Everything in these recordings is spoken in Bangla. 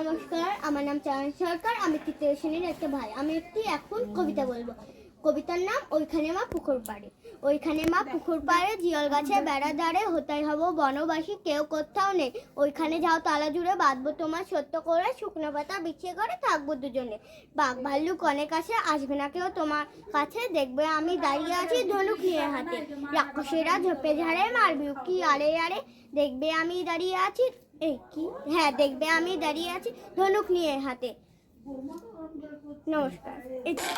নমস্কার, আমার নাম চারণ সরকার। আমি তৃতীয় শ্রেণীর একটা ভাই। আমি এখন কবিতা বলবো। কবিতার নাম ওইখানে মা পুকুর পাড়ে। ওইখানে মা পুকুর পাড়ে, জিয়ল গাছে বেড়া ধারে, হতাই হব বনবাসী, কেউ কোথাও নেই। ওইখানে যাও তালা জুড়ে, বাঁধবো তোমার সত্য করে, শুকনো পাতা বিছিয়ে করে থাকবো দুজনে। বাঘ ভাল্লুক অনেক আসে, আসবে না কেউ তোমার কাছে, দেখবে আমি দাঁড়িয়ে আছি ধনুক নিয়ে হাতে। রাক্ষসীরা ঝোপে ঝাড়ে, মারবি কি আড়ে আড়ে, দেখবে আমি দাঁড়িয়ে আছি। দেখবে আমি দাঁড়িয়ে আছি ধনুক নিয়ে হাতে। नमस्कार।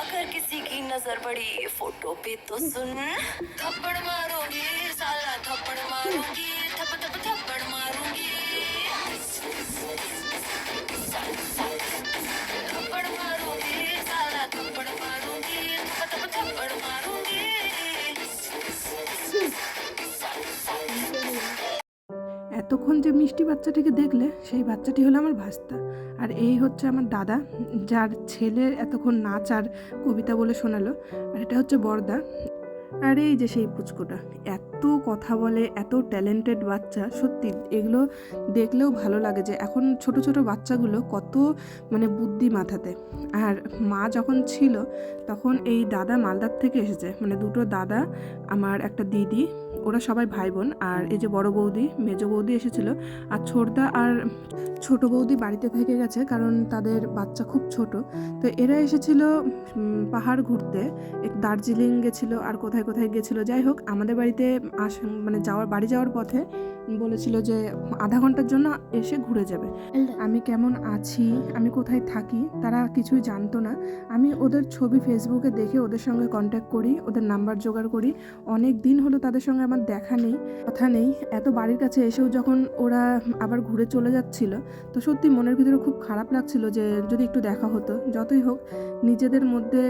अगर किसी की नजर पड़ी फोटो पे तो सुन, थप्पड़ मारूंगी साला थप्पड़ मारूंगी, थप थप थप्पड़ मारूंगी, थप्पड़ मारूंगी साला थप्पड़ मारूंगी, थप थप थप्पड़ मारूंगी। এতক্ষণ যে মিষ্টি বাচ্চাটিকে দেখলে, সেই বাচ্চাটি হলো আমার ভাস্তা। আর এই হচ্ছে আমার দাদা, যার ছেলে এতক্ষণ নাচ আর কবিতা বলে শোনালো। আর এটা হচ্ছে বড়দা। আর এই যে সেই পুচকোটা, এত কথা বলে, এত ট্যালেন্টেড বাচ্চা। সত্যি এগুলো দেখলেও ভালো লাগে যে এখন ছোট ছোট বাচ্চাগুলো কত বুদ্ধি মাথাতে। আর মা যখন ছিল তখন এই দাদা মালদার থেকে এসেছে, দুটো দাদা, আমার একটা দিদি, ওরা সবাই ভাই বোন। আর এই যে বড় বৌদি, মেজো বৌদি এসেছিল। আর ছোটদা আর ছোট বৌদি বাড়িতে থেকে গেছে, কারণ তাদের বাচ্চা খুব ছোট। তো এরা এসেছিল পাহাড় ঘুরতে, দার্জিলিং গেছিল আর কোথায় কোথায় গেছিলো। যাই হোক, আমাদের বাড়িতে বাড়ি যাওয়ার পথে বলেছিল যে আধা ঘন্টার জন্য এসে ঘুরে যাবে। আমি কেমন আছি, আমি কোথায় থাকি, তারা কিছুই জানতো না। আমি ওদের ছবি ফেসবুকে দেখে ওদের সঙ্গে কন্ট্যাক্ট করি, ওদের নাম্বার জোগাড় করি। অনেক দিন হলো তাদের সঙ্গে আমার দেখা নেই, কথা নেই। এত বাড়ির কাছে এসেও যখন ওরা আবার ঘুরে চলে যাচ্ছিল, তো সত্যি মনের ভিতরে খুব খারাপ লাগছিল যে যদি একটু দেখা হতো। যতই হোক, নিজেদের মধ্যে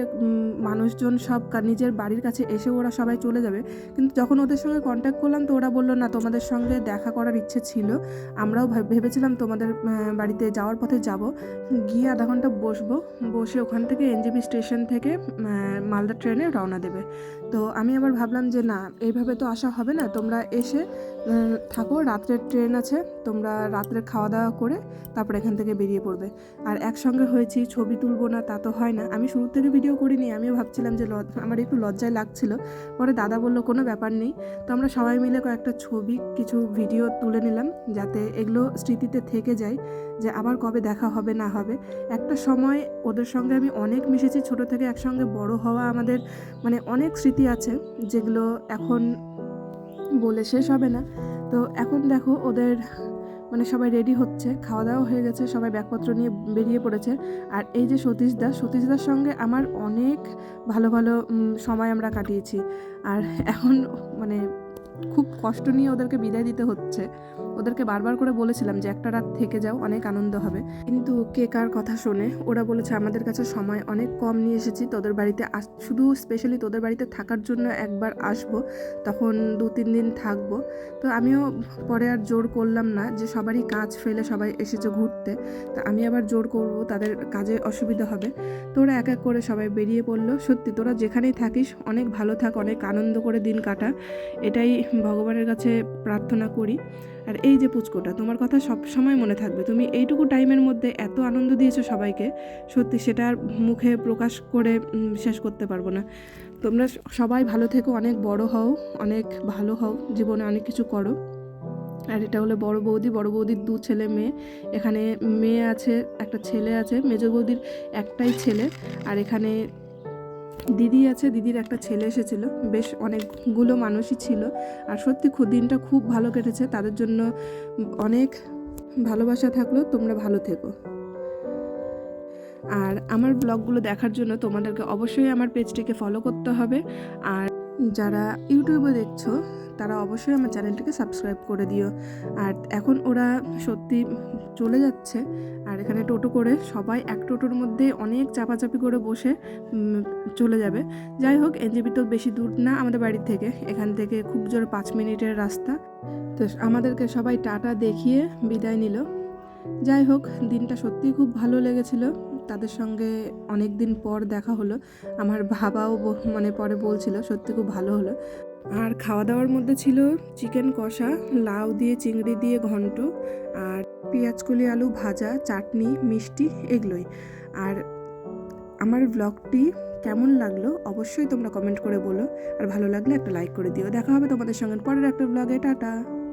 মানুষজন সব নিজের বাড়ির কাছে এসে ওরা সবাই চলে যাবে। কিন্তু যখন ওদের সঙ্গে কন্ট্যাক্ট করলাম, তো ওরা বললো না, তোমাদের সঙ্গে দেখা করার ইচ্ছে ছিল, আমরাও ভেবেছিলাম তোমাদের বাড়িতে যাওয়ার পথে যাব, গিয়ে আধা ঘন্টা বসে ওখান থেকে এনজেপি স্টেশন থেকে মালদা ট্রেনে রওনা দেবে। তো আমি আবার ভাবলাম যে না, এইভাবে তো আসা হবে না, তোমরা এসে থাকো, রাত্রের ট্রেন আছে, তোমরা রাত্রে খাওয়া দাওয়া করে তারপর এখান থেকে বেরিয়ে পড়বে। আর একসঙ্গে হয়েছি, ছবি তুলবো না তা তো হয় না। আমি শুরু থেকে ভিডিও করিনি, আমিও ভাবছিলাম যে আমার একটু লজ্জায় লাগছিল। পরে দাদা বলল কোনো ব্যাপার নেই। তো আমরা সবাই মিলে কয়েকটা ছবি, কিছু ভিডিও তুলে নিলাম, যাতে এগুলো স্মৃতিতে থেকে যায়, যে আবার কবে দেখা হবে না হবে। একটা সময় ওদের সঙ্গে আমি অনেক মিশেছি, ছোট থেকে একসঙ্গে বড় হওয়া, আমাদের অনেক স্মৃতি আছে, যেগুলো এখন বলে শেষ হবে না। তো এখন দেখো ওদের সবাই রেডি হচ্ছে, খাওয়া দাওয়া হয়ে গেছে, সবাই ব্যাগপত্র নিয়ে বেরিয়ে পড়েছে। আর এই যে সতীশদার সঙ্গে আমার অনেক ভালো ভালো সময় আমরা কাটিয়েছি। আর এখন খুব কষ্ট নিয়ে ওদেরকে বিদায় দিতে হচ্ছে। ওদেরকে বারবার করে বলেছিলাম যে একটা রাত থেকে যাও, অনেক আনন্দ হবে, কিন্তু কে কার কথা শোনে। ওরা বলেছে আমাদের কাছে সময় অনেক কম নিয়ে এসেছি, তোদের বাড়িতে শুধু স্পেশালি তোদের বাড়িতে থাকার জন্য একবার আসবো, তখন 2-3 দিন থাকবো। তো আমিও পরে আর জোর করলাম না, যে সবারই কাজ ফেলে সবাই এসেছে ঘুরতে, তা আমি আবার জোর করব, তাদের কাজে অসুবিধা হবে। তো ওরা এক এক করে সবাই বেরিয়ে পড়লো। সত্যি তোরা যেখানেই থাকিস অনেক ভালো থাক, অনেক আনন্দ করে দিন কাটা, এটাই ভগবানের কাছে প্রার্থনা করি। আর এই যে পুচকোটা, তোমার কথা সব সময় মনে থাকবে। তুমি এইটুকু টাইমের মধ্যে এত আনন্দ দিয়েছো সবাইকে, সত্যি সেটা আর মুখে প্রকাশ করে শেষ করতে পারবো না। তোমরা সবাই ভালো থেকো, অনেক বড় হও, অনেক ভালো হও, জীবনে অনেক কিছু করো। আর এটা হলো বড় বৌদির 2 ছেলে মেয়ে। এখানে মেয়ে আছে, একটা ছেলে আছে, মেজো বৌদির একটাই ছেলে। আর এখানে দিদি আছে, দিদির একটা ছেলে এসেছিল। বেশ অনেকগুলো মানুষই ছিল। আর সত্যি দিনটা খুব ভালো কেটেছে, তাদের জন্য অনেক ভালোবাসা থাকলো। তোমরা ভালো থেকো। আর আমার ব্লগগুলো দেখার জন্য তোমাদেরকে অবশ্যই আমার পেজটিকে ফলো করতে হবে। আর যারা ইউটিউবে দেখছো তারা অবশ্যই আমার চ্যানেলটিকে সাবস্ক্রাইব করে দিও। আর এখন ওরা সত্যি চলে যাচ্ছে। আর এখানে টোটো করে সবাই এক টোটোর মধ্যে অনেক চাপাচাপি করে বসে চলে যাবে। যাই হোক, এনজেপি তো বেশি দূর না আমাদের বাড়ি থেকে, এখান থেকে খুব জোর 5 মিনিটের রাস্তা। তো আমাদেরকে সবাই টাটা দেখিয়ে বিদায় নিল। যাই হোক, দিনটা সত্যিই খুব ভালো লেগেছিল, তাদের সঙ্গে অনেক দিন পর দেখা হলো। আমার বাবাও পরে বলছিল সত্যি খুব ভালো হলো। আর খাওয়া দাওয়ার মধ্যে ছিল চিকেন কষা, লাউ দিয়ে চিংড়ি দিয়ে ঘন্ট, আর পেঁয়াজকলি আলু ভাজা, চাটনি, মিষ্টি, এগুলোই। আর আমার ব্লগটি কেমন লাগলো অবশ্যই তোমরা কমেন্ট করে বলো, আর ভালো লাগলে একটা লাইক করে দিও। দেখা হবে তোমাদের সঙ্গে পরের একটা ব্লগে। টাটা।